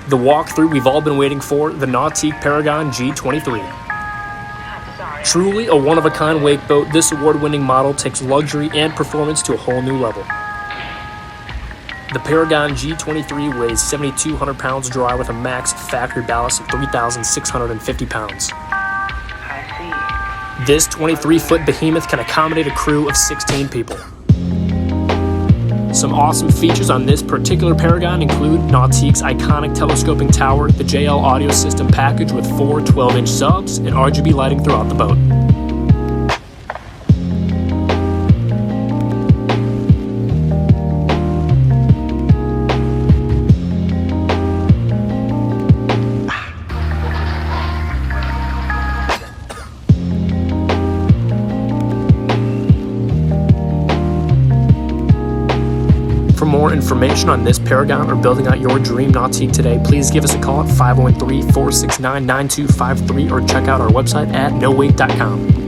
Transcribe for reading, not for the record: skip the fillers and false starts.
The walkthrough we've all been waiting for, the Nautique Paragon G23. Truly a one-of-a-kind wakeboat, this award-winning model takes luxury and performance to a whole new level. The Paragon G23 weighs 7,200 pounds dry with a max factory ballast of 3,650 pounds. This 23-foot behemoth can accommodate a crew of 16 people. Some awesome features on this particular Paragon include Nautique's iconic telescoping tower, the JL audio system package with 4 12-inch subs, and RGB lighting throughout the boat. For more information on this Paragon or building out your dream Nautique today, please give us a call at 513-469-9253 or check out our website at nowake.com.